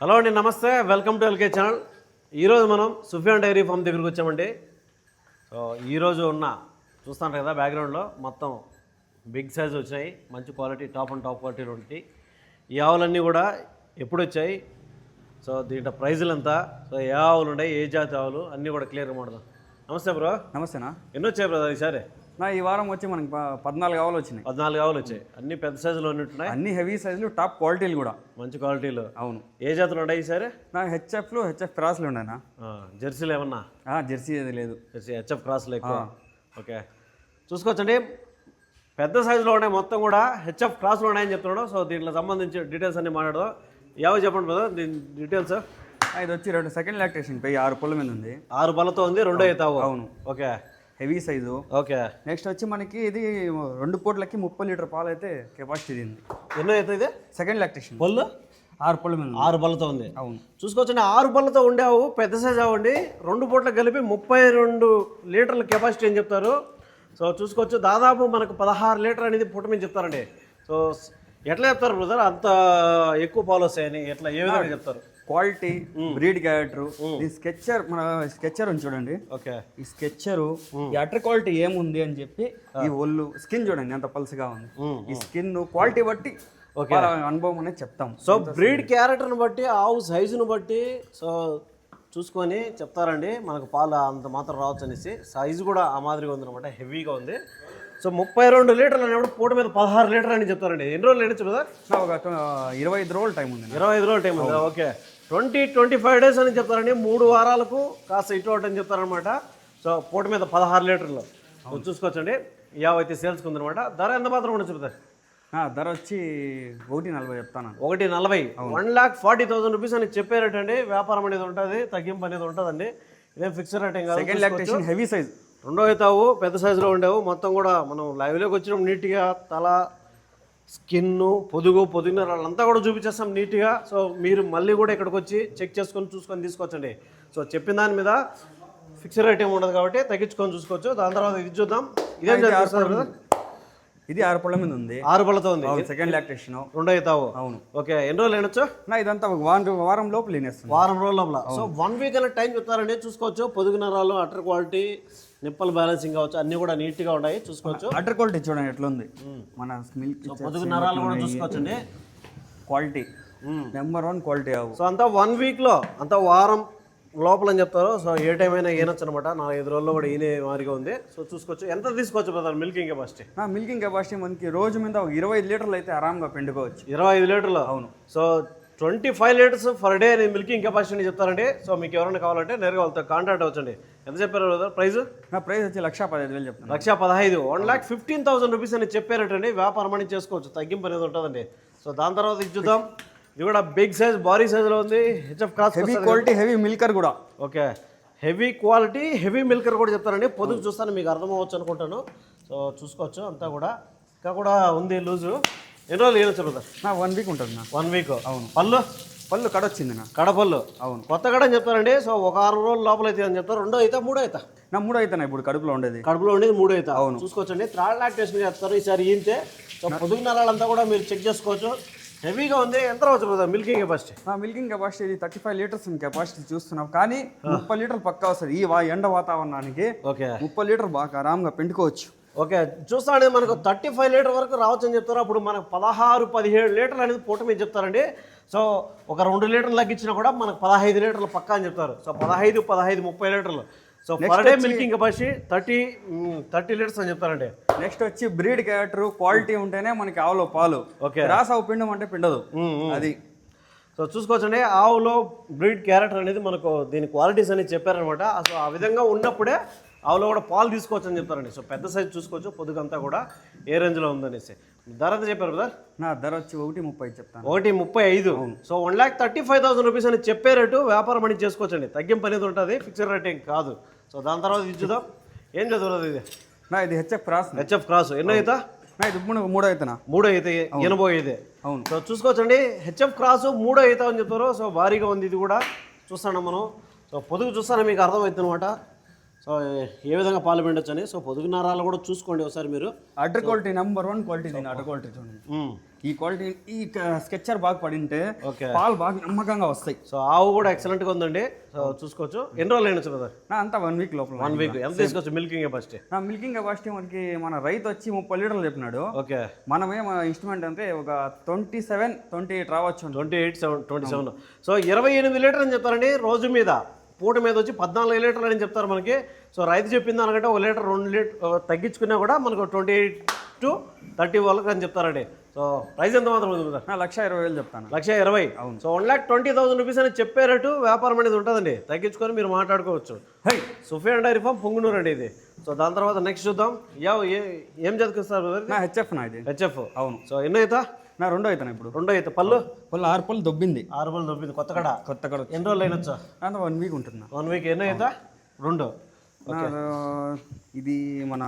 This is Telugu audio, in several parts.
హలో అండి, నమస్తే. Welcome to LK channel. ఈరోజు మనం సుఫియాన్ డైరీ ఫామ్ దగ్గరికి వచ్చామండి. సో ఈరోజు చూస్తాను కదా బ్యాక్గ్రౌండ్లో మొత్తం బిగ్ సైజ్ వచ్చాయి, మంచి క్వాలిటీ, టాప్ అండ్ టాప్ క్వాలిటీలో ఉంటాయి. ఈ ఆవులన్నీ కూడా ఎప్పుడు వచ్చాయి, సో దీంట్లో ప్రైజులు ఎంత, సో ఏ ఆవులు ఉన్నాయి, ఏ జాతి ఆవులు అన్నీ కూడా క్లియర్గా మాట్లాడదాం. నమస్తే బ్రో. నమస్తేనా. ఎన్ని వచ్చాయి బ్రదర్ ఈసారి? ఈ వారం వచ్చి మనకి 14 ఆవులు వచ్చినాయి. 14 ఆవులు వచ్చాయి. అన్ని పెద్ద సైజులో ఉన్నట్టున్నాయి, అన్ని హెవీ సైజులు, టాప్ క్వాలిటీలు కూడా మంచి క్వాలిటీలు. అవును. ఏ జాతులు ఉన్నాయి ఈసారి? హెచ్ఎఫ్ క్రాస్లు ఉన్నాయన్నా. జెర్సీలు ఏమన్నా? జెర్సీ ఏది లేదు, జెర్సీ హెచ్ఎఫ్ క్రాస్లు ఎక్కువ. ఓకే, చూసుకోవచ్చండి. పెద్ద సైజులో ఉన్నాయి, మొత్తం కూడా హెచ్ఎఫ్ క్రాస్లో ఉన్నాయని చెప్తున్నాడు. సో దీంట్లో సంబంధించి డీటెయిల్స్ అన్ని మాట్లాడదాం. యావో చెప్పండి బ్రదర్ దీని డీటెయిల్స్. ఇది వచ్చి సెకండ్ లాక్టేషన్ పై 6 పళ్ళ మీద ఉంది. 6 పళ్ళతో ఉంది, రెండో అవుతావు. అవును. Okay, heavy size. Okay. Next వచ్చి మనకి ఇది 2 పూటలకి 30 లీటర్ పాలు అయితే కెపాసిటీ ఉంది. ఎన్నో అవుతుంది ఇది? Second lactation. పళ్ళు 6 పళ్ళ మీద, 6 పళ్ళతో ఉంది. అవును. చూసుకోవచ్చండి, 6 పళ్ళతో ఉండేవు, పెద్ద సైజు అవ్వండి. 2 పూటలకు కలిపి 32 లీటర్ల కెపాసిటీ అని చెప్తారు. సో చూసుకోవచ్చు, దాదాపు మనకు 16 లీటర్ అనేది పూట మీద చెప్తారండి. సో ఎట్లా చెప్తారు బ్రదర్ అంత ఎక్కువ పాలు వస్తాయని? ఎట్లా, ఏ విధంగా చెప్తారు? క్వాలిటీ, బ్రీడ్ క్యారెక్టర్, ఈ స్కెచ్చర్, మన స్కెచ్చర్ ఉంది చూడండి. ఓకే, ఈ స్కెచ్చరు, ఈ అటర్ క్వాలిటీ ఏముంది అని చెప్పి, ఈ ఒళ్ళు స్కిన్ చూడండి ఎంత పల్స్గా ఉంది. ఈ స్కిన్ క్వాలిటీ బట్టి అనుభవం అనేది చెప్తాం. సో బ్రీడ్ క్యారెక్టర్ని బట్టి, ఆవు సైజును బట్టి సో చూసుకొని చెప్తారండి. మనకు పాలు అంత మాత్రం రావచ్చు అనేసి. సైజు కూడా ఆ మాదిరిగా ఉందన్నమాట, హెవీగా ఉంది. సో 32 లీటర్లు అనేప్పుడు పూట మీద 16 లీటర్ అని చెప్తారండి. ఎన్ని రోజులు ఎండచ్చు కదా? ఒక 25 రోజులు టైం ఉంది. 25 రోజులు టైం ఉంది. ఓకే, 20-25 డేస్ అని చెప్తారండి. 3 వారాలకు కాస్త ఇటు ఒకటి అని చెప్తారనమాట. సో పూట మీద 16 లీటర్లు చూసుకోవచ్చండి. యావ్ అయితే సేల్స్కి ఉందనమాట. ధర ఎంత మాత్రం ఉండొచ్చు బ్రదర్? ధర వచ్చి 140 చెప్తాను. 140, 1,40,000 రూపీస్ అని చెప్పారటండి. వ్యాపారం అనేది ఉంటుంది, తగ్గింపు అనేది ఉంటుందండి. ఇదేం ఫిక్స్డ్ రేట్ ఏం కాదు. సెకండ్ లాక్టేషన్ హెవీ సైజ్, రెండో అవుతావు, పెద్ద సైజులో ఉండేవు. మొత్తం కూడా మనం లైవ్లోకి వచ్చినాం. నీట్గా తల, స్కిన్, పొదుగున వాళ్ళంతా కూడా చూపించేస్తాం నీట్గా. సో మీరు మళ్ళీ కూడా ఇక్కడికి వచ్చి చెక్ చేసుకొని చూసుకొని తీసుకోవచ్చండి. సో చెప్పిన దాని మీద ఫిక్స్డ్ రేట్ ఏమి ఉండదు కాబట్టి తగ్గించుకొని చూసుకోవచ్చు. దాని తర్వాత ఇది చూద్దాం. ఇదేం చేస్తారు? ఇది 6 పళ్ళ మీద ఉంది. 6 పళ్ళతో ఉంది. సెకండ్ లాక్టేషన్, రెండో అవుతావు. అవును. ఓకే, ఎన్ని రోజులు అయినొచ్చు? ఇదంతా వారం లోపల వినేస్తుంది. వారం రోజుల లోపల. సో 1 వీక్ అనే టైం చెప్తారండి. చూసుకోవచ్చు, పొదుగు నరాలు, అటర్ క్వాలిటీ, నిప్పల్ బ్యాలెన్సింగ్ కావచ్చు, అన్ని కూడా నీట్గా ఉన్నాయి. చూసుకోవచ్చు. అటర్ క్వాలిటీ చూడండి ఎట్లా ఉంది. మన మిల్క్ పొదుగు నరాలు కూడా చూసుకోవచ్చండి. క్వాలిటీ నెంబర్ 1 క్వాలిటీ ఆవు. సో అంతా 1 వీక్లో, అంతా వారం లోపల అని చెప్తారు. సో ఏ టైం అయినా ఈనొచ్చు అనమాట. 4-5 రోజుల్లో కూడా ఈనే మాదిరిగా ఉంది. సో చూసుకోవచ్చు. ఎంత తీసుకోవచ్చు brother milking capacity? Milking capacity మనకి రోజు మీద 25 లీటర్లు అయితే ఆరాంగా పిండుకోవచ్చు. 25 లీటర్లు. అవును. సో 25 లీటర్స్ ఫర్ డే అని మిల్కింగ్ కెపాసిటీ చెప్తారండి. సో మీకు ఎవరైనా కావాలంటే నేరుగా వాళ్ళతో కాంటాక్ట్ అవ్వచ్చండి. ఎంత చెప్పారు బ్రదర్ ప్రైస్? ప్రైస్ వచ్చి 1,15,000 చెప్తాను. 1,15,000, 1,15,000 రూపీస్ అని చెప్పారటండి. వ్యాపారం అని చేసుకోవచ్చు, తగ్గింపు అనేది ఉంటుందండి. సో దాని తర్వాత ఇది చూద్దాం. ఇది కూడా బిగ్ సైజ్, భారీ సైజులో ఉంది. HF cross, heavy quality, heavy milker కూడా. Okay, heavy quality, heavy milker కూడా చెప్తారండి. పొదుగు చూస్తాను మీకు అర్థమవచ్చు అనుకుంటాను. సో చూసుకోవచ్చు. అంతా కూడా ఇంకా కూడా ఉంది లూజు. ఎన్ని రోజులు ఏమొచ్చు బ్రదర్? 1 వీక్ ఉంటుంది. 1 వీక్. అవును. పళ్ళు కడొచ్చింది. కడపళ్ళు. అవును. కొత్త కడ అని చెప్తారండి. సో ఒక 6 రోజుల లోపల అయితే అని చెప్తారు. 2 అవుతా, 3 అవుతా? 3 అవుతాయి ఇప్పుడు కడుపులో ఉండేది. 3 అవుతా. అవును. చూసుకోవచ్చండి. థర్డ్ లాక్టేషన్ చెప్తారు ఈసారి ఈంతే. సో పొదుగు నరాలంతా కూడా మీరు చెక్ చేసుకోవచ్చు. హెవీగా ఉంది. ఎంత రావచ్చు brother milking capacity? Milking capacity ఇది 35 లీటర్స్ కెపాసిటీ చూస్తున్నాం. కానీ 30 లీటర్లు పక్కా వస్తుంది. ఈ ఎండ వాతావరణానికి. ఓకే, 30 లీటర్ బాగా ఆరాంగా పిండుకోవచ్చు. ఓకే, చూస్తాండి. మనకు 35 లీటర్ వరకు రావచ్చు అని చెప్తారు. అప్పుడు మనకు 16-17 లీటర్లు అనేది పూట మీద చెప్తారండి. సో ఒక 2 లీటర్లు తగ్గించినా కూడా మనకు 15 లీటర్లు పక్కా అని చెప్తారు. సో 15, 30 లీటర్లు. So per day milking capacity 30 litres అని చెప్తారండి. నెక్స్ట్ వచ్చి బ్రీడ్ క్యారెక్టర్, క్వాలిటీ ఉంటేనే మనకి ఆవులో పాలు. ఓకే, రాస్ ఆవు పిండం అంటే పిండదు అది. సో చూసుకోవచ్చండి. ఆవులో బ్రీడ్ క్యారెక్టర్ అనేది మనకు దీని క్వాలిటీస్ అనేది చెప్పారనమాట. సో ఆ విధంగా ఉన్నప్పుడే ఆవులో కూడా పాలు తీసుకోవచ్చు అని చెప్తారండి. సో పెద్ద సైజ్ చూసుకోవచ్చు. పొదుగంతా కూడా ఏ రేంజ్లో ఉందనేసి. ధర ఎంత చెప్పారు బ్రదర్? నా ధర వచ్చి 1,30 చెప్తాను. 1,35. సో 1,35,000 రూపీస్ అని చెప్పే రేటు. వ్యాపారం అనేది చేసుకోవచ్చండి, తగ్గింపు అనేది ఉంటుంది, ఫిక్స్డ్ రేట్ ఏం కాదు. సో దాని తర్వాత ఇది చూద్దాం. ఏం చదువుతుంది ఇది? ఇది హెచ్ఎఫ్ క్రాస్. హెచ్ఎఫ్ క్రాస్ ఎన్నో అవుతా? ఇది 3 అవుతా. 3 అయితే 85. అవును. సో చూసుకోవచ్చండి. హెచ్ఎఫ్ క్రాస్ 3 అవుతా అని చెప్తారు. సో భారీగా ఉంది ఇది కూడా. చూస్తాను మనం. సో పొదుగు చూస్తాను మీకు అర్థమవుతుంది అనమాట. సో ఏ విధంగా పాలు పిండొచ్చు అని. సో పొదుగు నరాలు కూడా చూసుకోండి ఒకసారి మీరు. Utter quality number 1 quality. Utter quality చూడండి. ఈ క్వాలిటీ ఈ స్కెచ్చర్ బాగా పడింటే ఓకే పాలు బాగా నమ్మకంగా వస్తాయి. సో ఆవు కూడా ఎక్సలెంట్గా ఉందండి. సో చూసుకోవచ్చు. ఎన్ని రోజులు అయినా బ్రదర్? నా అంతా 1 వీక్ లోపల. 1 వీక్. ఎంత తీసుకోవచ్చు మిల్కింగ్ కెపాసిటీ? నా మిల్కింగ్ కెపాసిటీ మనకి మన రైతు వచ్చి 30 లీటర్లు చెప్పినాడు. ఓకే. మనమే మన ఇన్స్ట్రుమెంట్ అంటే ఒక 27-28 రావచ్చు. 27. సో 28 లీటర్ అని చెప్తారండి రోజు మీద. పూట మీద వచ్చి 14 లీటర్లు అని చెప్తారు మనకి. సో రైతు చెప్పింది అనకంటే 1 లీటర్ 2 లీటర్ తగ్గించుకున్నా కూడా మనకు 28 to 30 వరకు అని చెప్తారండి. సో ప్రైస్ ఎంత మాత్రం ఉంది? 1,20,000 చెప్తాను. 1,20,000. సో 1,20,000 రూపీస్ అని చెప్పేటట్టు వ్యాపారం అనేది ఉంటుందండి. తగ్గించుకొని మీరు మాట్లాడుకోవచ్చు. సుఫియాన్ డైరీ ఫామ్ పొంగునూరు అండి ఇది. సో దాని తర్వాత నెక్స్ట్ చూద్దాం. ఏం చదువుకొస్తారు? నా హెచ్ఎఫ్ నా ఇది. హెచ్ఎఫ్. అవును. సో ఎన్నో అవుతా? నా 2 అవుతాను ఇప్పుడు. 2 అవుతా. పళ్ళు 6 పళ్ళు దొబ్బింది. 6 పళ్ళు దొబ్బింది. కొత్త కడ. ఎన్ని రోజులు అయినొచ్చా? అంత 1 వీక్ ఉంటుంది. 1 వీక్. ఎన్నో అవుతా? 2. ఇది మన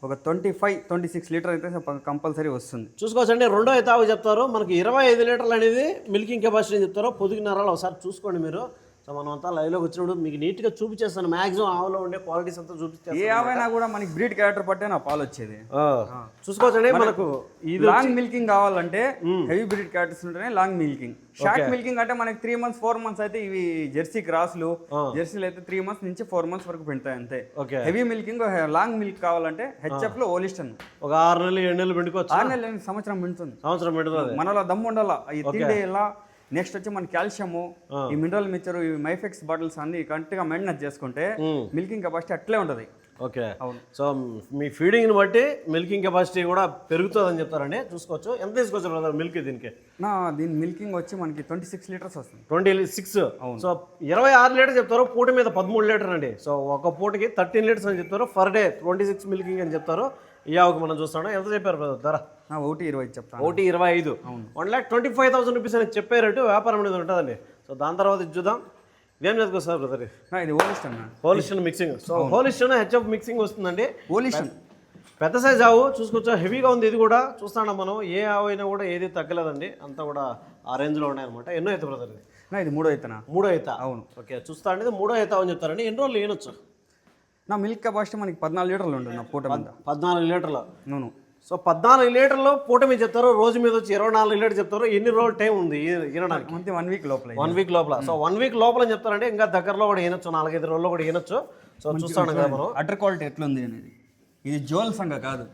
ఒక 25-26 లీటర్ అయితే కంపల్సరీ వస్తుంది. చూసుకోవచ్చండి. 2 అయితే అవి చెప్తారు మనకి. 25 లీటర్లు అనేది మిల్కింగ్ కెపాసిటీ చెప్తారు. పొదుగు నరాలు ఒకసారి చూసుకోండి మీరు. సో మనం అంతా లైవ్లోకి వచ్చినప్పుడు మీకు నీట్గా చూపించేస్తాను. మాక్సిమం ఆవులో ఉండే క్వాలిటీస్ అంతా చూపిస్తాను. ఏ ఆవైనా కూడా మనకి బ్రీడ్ క్యారెక్టర్ పట్టే నా పాలు వచ్చేది. చూసుకోవచ్చండి. మనకు ఇది లాంగ్ మిల్కింగ్ కావాలంటే హెవీ బ్రీడ్ క్యారెక్టర్స్ ఉంటేనే లాంగ్ మిల్కింగ్. షార్ట్ మిల్కింగ్ అంటే మనకి 3 months 4 months అయితే ఇవి జెర్సీ క్రాస్లు. జెర్సీలు అయితే 3 months నుంచి 4 months వరకు పెడతాయి అంతే. హెవీ మిల్కింగ్ లాంగ్ మిల్క్ కావాలంటే హెచ్ఎఫ్ లో ఓలిస్టన్ ఒక 6 నెలలు 7 నెలలు పెట్టుకోవచ్చు. 6 నెలలు సంవత్సరం పెడుతుంది. పెడుతుంది. మనలో దమ్ము ఉండాల. ఈ తిండి ఎలా నెక్స్ట్ వచ్చి మన కాల్షియము, ఈ మినరల్ మిక్చర్, ఈ మైఫెక్స్ బాటిల్స్ అన్ని కరెక్ట్గా మెయింటెనెన్స్ చేసుకుంటే మిల్కింగ్ కెపాసిటీ అట్లే ఉంటుంది. ఓకే. సో మీ ఫీడింగ్ని బట్టి మిల్కింగ్ కెపాసిటీ కూడా పెరుగుతుంది అని చెప్తారండి. చూసుకోవచ్చు. ఎంత తీసుకోవచ్చు బ్రదర్ మిల్క్ దీనికి? దీని మిల్కింగ్ వచ్చి మనకి 26 లీటర్స్ వస్తుంది. 26. సో 26 లీటర్స్ చెప్తారు. పూట మీద 13 లీటర్ అండి. సో ఒక పూటకి 13 లీటర్స్ అని చెప్తారు. ఫర్ డే 26 మిల్కింగ్ అని చెప్తారు. ఈ ఆవుకి మనం చూస్తాం. ఎంత చెప్పారు బ్రదర్ ధర? 1,20,000 చెప్తాను. 1,25. 1,25,000 రూపీస్ అని చెప్పారంటే వ్యాపారం అనేది ఉంటుందండి. సో దాని తర్వాత ఇది చూద్దాం. ఇదేం చదువుకోస్తారు బ్రదర్? ఇది Holstein mixing. So Holstein HF mixing వస్తుందండి. హోలిస్టన్ పెద్ద సైజ్ ఆవు. చూసుకోవచ్చు. హెవీగా ఉంది ఇది కూడా. చూస్తాం మనం. ఏ ఆవు అయినా కూడా ఏది తగ్గలేదండి. అంతా కూడా ఆ రేంజ్లో ఉన్నాయన్నమాట. ఎన్నో అవుతా బ్రదర్? ఇది 3 అవుతానా? 3 అవుతా. అవును. ఓకే. చూస్తా అండి. 3 అవుతా అని చెప్తారండి. ఎన్ని రోజులు ఏనొచ్చు? నా మిల్క్ కెపాసిటీ మనకి 14 లీటర్లు ఉంటుంది నా పూట మీద. 14 లీటర్లు. అవును. సో 14 లీటర్లు పూట మీద చెప్తారు. రోజు మీద వచ్చి 24 లీటర్లు చెప్తారు. ఎన్ని రోజులు టైం ఉంది ఈనడానికి? 1 వీక్ లోపల. 1 వీక్ లోపల. సో 1 వీక్ లోపల అని చెప్తారంటే ఇంకా దగ్గరలో కూడా ఈనొచ్చు. 4-5 రోజుల్లో కూడా ఈనొచ్చు. సో చూస్తాను కదా మనం. అటర్ క్వాలిటీ ఎట్లుంది అనేది. ఇది జోల్ సంఖ కాదు.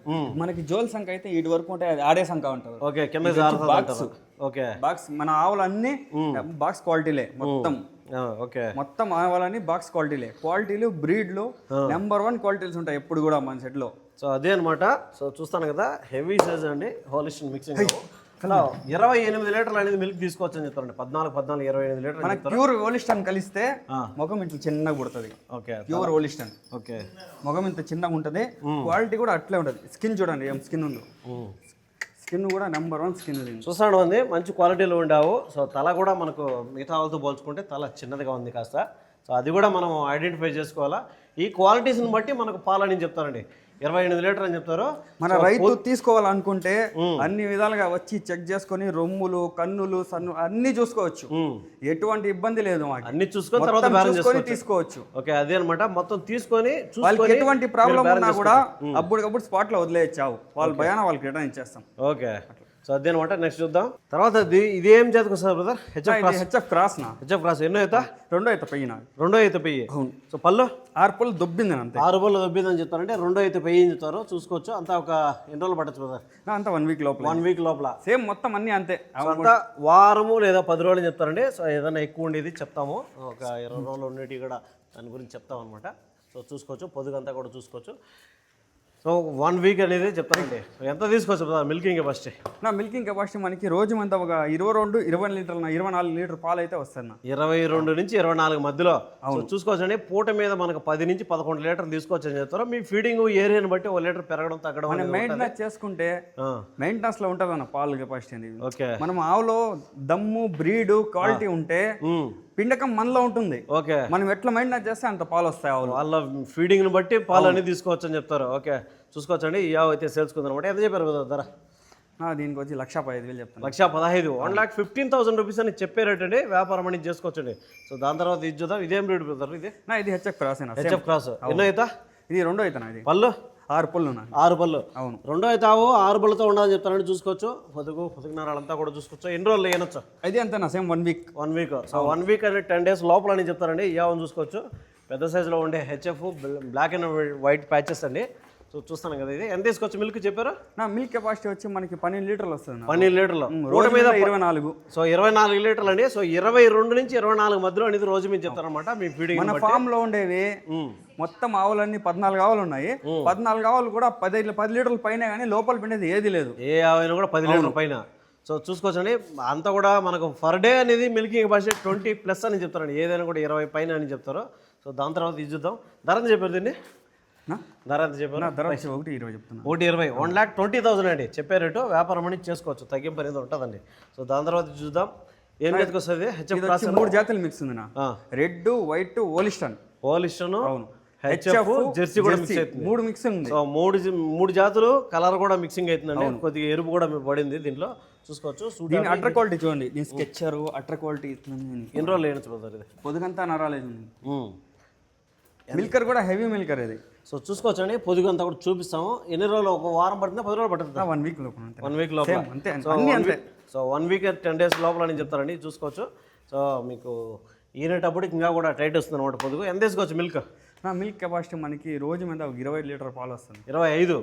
మనకి జోల్ సంఖ అయితే ఇటు వరకు ఉంటే అది ఆడే సంఖ ఉంటుంది. ఓకే. కింద బాక్స్. ఓకే. బాక్స్ మన ఆవులన్నీ బాక్స్ క్వాలిటీలే మొత్తం. ఓకే. మొత్తం ఆవాలని బాక్స్ క్వాలిటీలు బ్రీడ్లు నెంబర్ 1 క్వాలిటీస్ ఉంటాయి ఎప్పుడు కూడా మన సెట్ లో. సో అదే అనమాట. సో చూస్తాను కదా. హెవీ సైజ్ అండి. Holstein mixing. 28 లీటర్లు అనేది మిల్క్ తీసుకోవచ్చు అని చెప్తారండి. 14, 28 లీటర్లు. మనకి ప్యూర్ హోలిస్టన్ కలిస్తే ముఖం ఇంత చిన్నగా పుడుతుంది. ఓకే. Pure Holstein. ఓకే. ముఖం ఇంత చిన్నగా ఉంటుంది. క్వాలిటీ కూడా అట్లే ఉంటుంది. స్కిన్ చూడండి ఏం స్కిన్ ఉందో. స్కిన్ కూడా నెంబర్ 1 స్కిన్. చూస్తాను ఉంది. మంచి క్వాలిటీలో ఉండావు. సో తల కూడా మనకు మిగతా వాళ్ళతో పోల్చుకుంటే తల చిన్నదిగా ఉంది కాస్త. సో అది కూడా మనం ఐడెంటిఫై చేసుకోవాలా. ఈ క్వాలిటీస్ని బట్టి మనకు పాలని చెప్తారండి. 28 లీటర్ అని చెప్తారు. మన రైతు తీసుకోవాలనుకుంటే అన్ని విధాలుగా వచ్చి చెక్ చేసుకొని రొమ్ములు, కన్నులు, సన్ను అన్ని చూసుకోవచ్చు. ఎటువంటి ఇబ్బంది లేదు. అన్ని చూసుకొని తర్వాత బ్యాలెన్స్ తీసుకోవచ్చు. ఓకే. అదే అనమాట. మొత్తం తీసుకొని వాళ్ళకి ఎటువంటి ప్రాబ్లం ఉన్నా కూడా అప్పటికప్పుడు స్పాట్ లో వదిలేయచ్చావు. వాళ్ళ భయాన వాళ్ళకి రిటర్న్ ఇచ్చేస్తాం. ఓకే. సో అదే అనమాట. నెక్స్ట్ చూద్దాం. తర్వాత ఇదేం చదువుకొస్తారు brother? HF cross. HF cross. ఎన్నో అవుతా? 2 అవుతా పెయ్యి. 2 అవుతా పెయ్యి. సో పళ్ళు 6 పళ్ళు దొబ్బింది. అంతే. 6 పళ్ళు దొబ్బింది అని చెప్తారంటే 2 అవుతా పెయ్యి అని చెప్తారు. చూసుకోవచ్చు. అంతా ఒక ఎన్ని రోజులు పట్టచ్చు బ్రదర్? అంతా 1 వీక్ లోపల. 1 వీక్ లోపల. సేమ్ మొత్తం అన్ని అంతే. అంతా వారము లేదా 10 రోజులు చెప్తారండి. సో ఏదైనా ఎక్కువ ఉండేది చెప్తాము. ఒక 20 రోజులు ఉండేవి కూడా దాని గురించి చెప్తాం అనమాట. సో చూసుకోవచ్చు. పొదుగంతా కూడా చూసుకోవచ్చు. సో 1 వీక్ అనేది చెప్తానండి. ఎంత తీసుకోవచ్చు మిల్కింగ్ కెపాసిటీ? నా మిల్కింగ్ కెపాసిటీ మనకి రోజు అంతా ఒక 22-20 లీటర్లు 24 లీటర్ పాలు అయితే వస్తాయి. 22 నుంచి 24 మధ్యలో. చూసుకోవచ్చండి. పూట మీద మనకు 10 నుంచి 11 లీటర్లు తీసుకోవచ్చు అని చెప్తారు. మీ ఫీడింగ్ ఏరియాని బట్టి 1 లీటర్ పెరగడం తగ్గడం మనం మెయింటెనెన్స్ చేసుకుంటే మెయింటెనెన్స్ లో ఉంటుంది అన్న పాలు కెపాసిటీ అనేది. ఓకే. మనం ఆవులో దమ్ము, బ్రీడ్, క్వాలిటీ ఉంటే పిండకం మనలో ఉంటుంది. ఓకే. మనం ఎట్లా మెయింటెనెన్స్ చేస్తే అంత పాలు వస్తాయి. వాళ్ళ ఫీడింగ్ని బట్టి పాలు అనేది తీసుకోవచ్చు అని చెప్తారు. ఓకే. చూసుకోవచ్చండి. ఈ ఆవు అయితే సేల్స్ కుందనమాట. ఎంత చెప్పారు కదా ధర? దీనికి వచ్చి 1,15,000 చెప్తాను. 1,15,000. 1,15,000 రూపీస్ అని చెప్పారంటే వ్యాపారం అనేది చేసుకోవచ్చండి. సో దాని తర్వాత ఇది చూద్దాం. ఇదేం బ్రీడ్ బ్రదర్? ఇది హెచ్ఎఫ్ క్రాస్. HF cross. ఎన్నో అవుతా? ఇది 2 అవుతా. ఇది పళ్ళు 6 పళ్ళు ఉన్నాయి. 6 పళ్ళు. అవును. రెండో అయితే ఆవు 6 పళ్ళతో ఉండాలని చెప్తారని చూసుకోవచ్చు. పొదుగు నరాలంతా కూడా చూసుకోవచ్చు. ఎన్ని రోజులు వేయనొచ్చు? అది అంతేనా, same 1 week. 1 week. So 1 week అంటే 10 days లోపల అని చెప్తారండి. ఈ ఆవును చూసుకోవచ్చు. పెద్ద సైజులో ఉండే HF black and white patches అండి. సో చూస్తాను కదా, ఇది ఎంత తీసుకోవచ్చు మిల్క్ చెప్పారు? నా మిల్క్ కెపాసిటీ వచ్చి మనకి 12 లీటర్లు వస్తుంది. 12 లీటర్లు రోజు మీద 24. సో 24 లీటర్లు అండి. సో 22 నుంచి 24 మధ్యలో అనేది రోజు మీరు చెప్తారనమాట మీ ఫీడింగ్. మన ఫామ్ లో ఉండేవి మొత్తం ఆవులన్నీ 14 ఆవులు ఉన్నాయి. 14 ఆవులు కూడా 10 లీటర్ల పైన, కానీ లోపల పిండేది ఏది లేదు. ఏ ఆవైనా కూడా 10 లీటర్ల పైన. సో చూసుకోవచ్చండి, అంతా కూడా మనకు ఫర్ డే అనేది మిల్కింగ్ కెపాసిటీ 20+ అని చెప్తారండి. ఏదైనా కూడా 20 పైన అని చెప్తారు. సో దాని తర్వాత ఇది చూద్దాం. ధర ఎంత చెప్పారు దీన్ని? ధర ఎంత చెప్పారు? ధర 1.20 చెప్తున్నా. 1.20. 1,20,000 అండి చెప్పే రేటు. వ్యాపారం అని చేసుకోవచ్చు, తగ్గింపు అనేది ఉంటుందండి. సో దాని తర్వాత చూద్దాం ఏం ఎత్తుకు వస్తుంది. హెచ్ఎఫ్ 3 జాతులు మిక్స్ ఉంది నా. Red, white, ఓలిస్టన్. ఓలిస్టన్, అవును, హెచ్ఎఫ్, జెర్సీ కూడా మిక్స్ అవుతుంది. 3 మిక్సింగ్ ఉంది. సో మూడు జాతులు కలర్ కూడా మిక్సింగ్ అవుతుందండి. కొద్దిగా ఎరుపు కూడా పడింది దీంట్లో చూసుకోవచ్చు. దీని అట్టర్ క్వాలిటీ చూడండి, దీని స్కెచ్చర్ అట్టర్ క్వాలిటీ ఎన్ని రోజులు వేయచ్చు? పొదుగంతా నరాలేదు. మిల్కర్ కూడా హెవీ మిల్కర్ ఇది. సో చూసుకోవచ్చండి, పొదుగు అంతా కూడా చూపిస్తాము. ఎన్ని రోజులు? ఒక వారం పడుతుందా, 10 రోజులు పడుతుంది? 1 వీక్ లోపల. 1 వీక్ లోపల. సో 1 వీక్ 10 days లోపల అని చెప్తారండి. చూసుకోవచ్చు. సో మీకు ఈనేటప్పుడు ఇంకా కూడా టైట్ వస్తుంది అనమాట పొదుగు. ఎంత తీసుకోవచ్చు మిల్క్? నా మిల్క్ కెపాసిటీ మనకి రోజు మీద 20 లీటర్ పాలు వస్తుంది. 25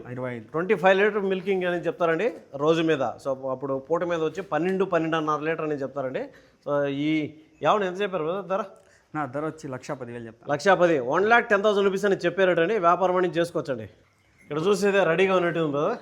25 లీటర్ మిల్కింగ్ అని చెప్తారండి రోజు మీద. సో అప్పుడు పూట మీద వచ్చి 12-12.5 లీటర్ అని చెప్తారండి. సో ఈ యావని ఎంత చెప్పారు ధర? నా ధర వచ్చి 1,10,000 చెప్తాను. 1,10,000. 1,10,000 రూపీస్ అని చెప్పారటండి. వ్యాపారం అని చేసుకోవచ్చండి. ఇక్కడ చూసేదే రెడీగా ఉన్నట్టు ఉంది కదా.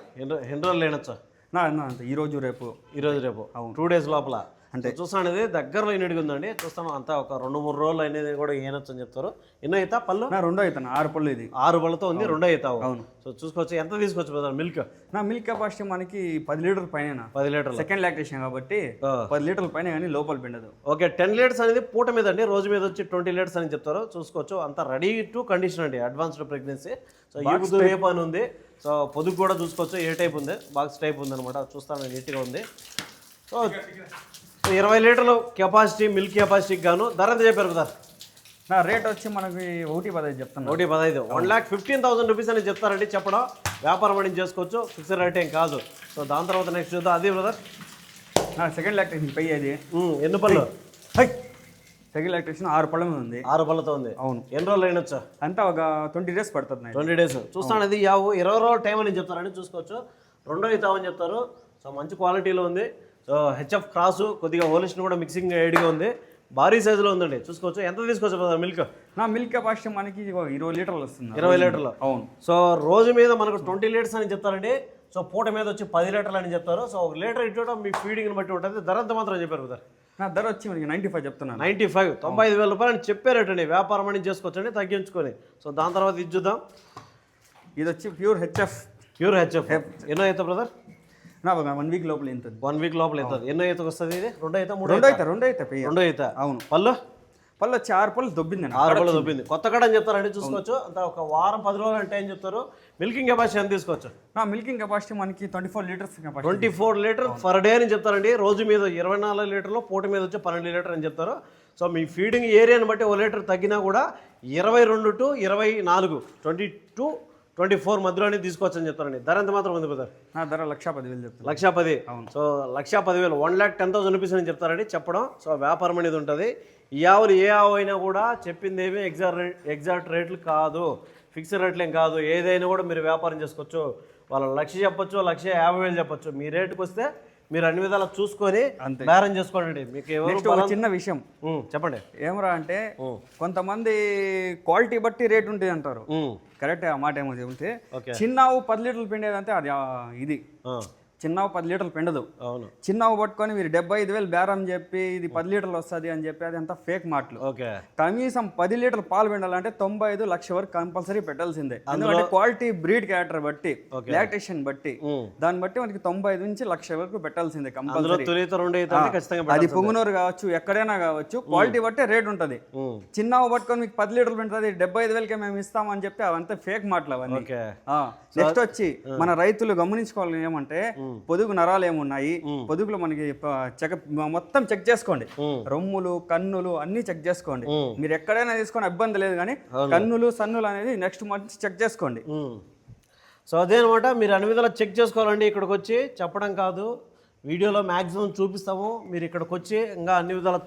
ఎన్ని రోజులు లేనొచ్చా? నా అంతే, ఈరోజు రేపు 2 days లోపల అంటే చూస్తాను. ఇది దగ్గరలో ఎన్నిటికి ఉందండి. చూస్తాను అంతా ఒక 2-3 రోజులు అనేది కూడా ఏనొచ్చు అని చెప్తారు. ఎన్నో అవుతా పళ్ళు? నా 2 అవుతాను. 6 పళ్ళు ఇది. 6 పళ్ళతో ఉంది. 2 అవుతావు. అవును. సో చూసుకోవచ్చు. ఎంత తీసుకోవచ్చు బ్రదర్ మిల్క్? నా మిల్క్ కెపాసిటీ మనకి 10 లీటర్ పైన. 10 లీటర్లు. సెకండ్ లాక్టేషన్ కాబట్టి 10 లీటర్ల పైన, కానీ లోపల పిండదు. ఓకే. 10 లీటర్స్ అనేది పూట మీద అండి. రోజు మీద వచ్చి 20 లీటర్స్ అని చెప్తారు. చూసుకోవచ్చు. అంతా రెడీ టు కండిషన్ అండి. Advanced pregnancy. సో ఈ ఏ పని ఉంది. సో పొదుగు కూడా చూసుకోవచ్చు. ఏ టైప్ ఉంది? బాక్స్ టైప్ ఉంది అనమాట. చూస్తాను నీట్గా ఉంది. సో 20 లీటర్లు కెపాసిటీ, మిల్క్ కెపాసిటీకి గాను ధర ఎంత చెప్పారు కదా? నా రేట్ వచ్చి మనకి 1,15 చెప్తాను. 1,15. 1,15,000 రూపీస్ అని చెప్తారండి. చెప్పడం వ్యాపారం అని చేసుకోవచ్చు, ఫిక్స్డ్ రేట్ ఏం కాదు. సో దాని తర్వాత నెక్స్ట్ చూద్దాం. అది బ్రదర్ నా సెకండ్ లాక్టేషన్ పై అది. ఎన్ని పళ్ళు? సెకండ్ లాక్టేషన్ 6 పళ్ళ మీద ఉంది. 6 పళ్ళతో ఉంది. అవును. ఎన్ని రోజులు అయినొచ్చా? అంతా ఒక 20 days పడుతుంది. 20 days. చూస్తాను. అది 20 రోజుల టైం అని చెప్తారండి. చూసుకోవచ్చు. 2 అవుతామని చెప్తారు. సో మంచి క్వాలిటీలో ఉంది. సో హెచ్ఎఫ్ క్రాసు, కొద్దిగా ఓలిస్టన్ కూడా మిక్సింగ్ ఐడిగా ఉంది. భారీ సైజులో ఉందండి. చూసుకోవచ్చు. ఎంత తీసుకోవచ్చు మిల్క్? నా మిల్క్ కెపాసిటీ మనకి 20 లీటర్లు వస్తుంది. 20 లీటర్లు. అవును. సో రోజు మీద మనకు 20 లీటర్స్ అని చెప్తారండి. సో పూట మీద వచ్చి 10 లీటర్లు అని చెప్తారు. సో 1 లీటర్ ఇవ్వడం మీ ఫీడింగ్ని బట్టి ఉంటుంది. ధర ఎంత మాత్రం చెప్పారు కదా? నా ధర వచ్చి మనకి 95 చెప్తున్నాను. 95. 95,000 రూపాయలు అని చెప్పారటండి. వ్యాపారం అని చేసుకోవచ్చండి తగ్గించుకొని. సో దాని తర్వాత ఇది చూద్దాం. ఇది వచ్చి ప్యూర్ హెచ్ఎఫ్. ఎన్నో అవుతా బ్రదర్? నా 1 వీక్ లోపల ఎంత? 1 వీక్ లోపల ఎంత? ఎన్నో ఈతకు వస్తుంది ఇది? 2 అవుతా 2 అవుతా. అవును. పళ్ళు వచ్చి 6 పళ్ళు దొబ్బింది. 6 పళ్ళు దొబ్బింది. కొత్త కాడ అని చెప్తారండి. చూసుకోవచ్చు. అంతా ఒక వారం 10 రోజులు అంటే ఏం చెప్తారు. మిల్కింగ్ కెపాసిటీ ఎంత తీసుకోవచ్చు? నా మిల్కింగ్ కెపాసిటీ మనకి 24 లీటర్స్. 24 లీటర్ పర్ డే అని చెప్తారండి. రోజు మీద 24 లీటర్లు, పూట మీద వచ్చి 12 లీటర్ అని చెప్తారు. సో మీ ఫీడింగ్ ఏరియాని బట్టి 1 లీటర్ తగ్గినా కూడా 22 to 24, 22-24 మధ్యలోనే తీసుకోవచ్చు అని చెప్తారండి. ధర ఎంత మాత్రం ఉంది బ్రదర్? నా ధర 1,10,000 చెప్తాను. 1,10,000. సో 1,10,000. 1,10,000 రూపీస్ అని చెప్తారండి చెప్పడం. సో వ్యాపారం అనేది ఉంటుంది. ఈ ఆవులు ఏ ఆవు అయినా కూడా చెప్పింది ఏమి ఎగ్జాక్ట్ రేట్లు కాదు, ఫిక్స్డ్ రేట్లు ఏం కాదు. ఏదైనా కూడా మీరు వ్యాపారం చేసుకోవచ్చు. వాళ్ళ 1,00,000 చెప్పొచ్చు, 1,50,000 చెప్పొచ్చు. మీ రేటుకి వస్తే మీరు అన్ని విధాలు చూసుకొని బేరం చేసుకోండి. మీకు ఎవరు చిన్న విషయం చెప్పండి. ఏమరా అంటే కొంతమంది క్వాలిటీ బట్టి రేట్ ఉంటుంది అంటారు. కరెక్ట్. ఆ మాట ఏమో చెబితే చిన్న 10 లీటర్లు పిండేదంటే అది ఇది చిన్న 10 లీటర్లు పిండదు. అవును. చిన్న పట్టుకొని మీరు 75,000 బేరం చెప్పి ఇది 10 లీటర్లు వస్తుంది అని చెప్పి అది అంతా ఫేక్ మాటలు. కనీసం 10 లీటర్లు పాలు పిండాలంటే 95 లక్ష వరకు కంపల్సరీ పెట్టాల్సిందే. ఎందుకంటే క్వాలిటీ బ్రీడ్ క్యారెక్టర్ బట్టి, లాక్టేషన్ బట్టి, దాన్ని బట్టి మనకి 95 నుంచి లక్ష వరకు పెట్టాల్సిందే కంపల్సరీ. అది పొంగునూరు కావచ్చు, ఎక్కడైనా కావచ్చు, క్వాలిటీ బట్టే రేట్ ఉంటుంది. చిన్న పట్టుకొని మీకు 10 లీటర్లు పిండుతుంది 75,000కే మేము ఇస్తామని చెప్తే అవంతా ఫేక్ మాటలు అవన్నీ. నెక్స్ట్ వచ్చి మన రైతులు గమనించుకోవాలి ఏమంటే పొదుగు నరాలు ఏమున్నాయి, పొదుగులో మనకి మొత్తం చెక్ చేసుకోండి. రొమ్ములు, కన్నులు అన్ని చెక్ చేసుకోండి. మీరు ఎక్కడైనా తీసుకొని ఇబ్బంది లేదు, కానీ కన్నులు, సన్నులు అనేది నెక్స్ట్ మంత్ చెక్ చేసుకోండి. సో అదే అనమాట, మీరు అన్ని విధాలా చెక్ చేసుకోవాలండి. ఇక్కడికి వచ్చి చెప్పడం కాదు, వీడియోలో మ్యాక్సిమం చూపిస్తాము. మీరు ఇక్కడికి వచ్చి ఇంకా అన్ని విధాలా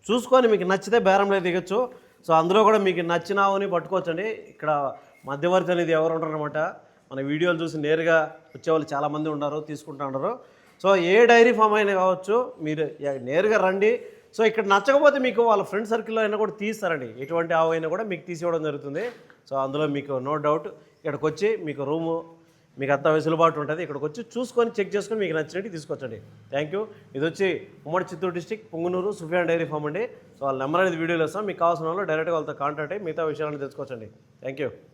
చూసుకొని మీకు నచ్చితే బేరంలో దిగచ్చు. సో అందులో కూడా మీకు నచ్చినావని పట్టుకోవచ్చండి. ఇక్కడ మధ్యవర్తి అనేది ఎవరు ఉంటారనమాట, మన వీడియోలు చూసి నేరుగా వచ్చేవాళ్ళు చాలామంది ఉన్నారు, తీసుకుంటూ ఉన్నారు. సో ఏ డైరీ ఫామ్ అయినా కావచ్చు, మీరు నేరుగా రండి. సో ఇక్కడ నచ్చకపోతే మీకు వాళ్ళ ఫ్రెండ్ సర్కిల్లో అయినా కూడా తీస్తారండి. ఎటువంటి ఆవు అయినా కూడా మీకు తీసి ఇవ్వడం జరుగుతుంది. సో అందులో మీకు నో డౌట్ ఇక్కడికి వచ్చి మీకు రూము మీకు అంతా వెసులుబాటు ఉంటుంది. ఇక్కడికి వచ్చి చూసుకొని చెక్ చేసుకొని మీకు నచ్చినట్టు తీసుకొచ్చండి. Thank you. ఇది వచ్చి ఉమ్మడి Chittoor district Punganur Sufiyan dairy farm అండి. సో వాళ్ళ నెంబర్ అనేది వీడియోలో ఇస్తాం. మీకు కావాల్సిన వాళ్ళు డైరెక్ట్గా వాళ్ళతో కాంటాక్ట్ అయ్యి మిగతా విషయాలను తెలుసుకోవచ్చండి. Thank you.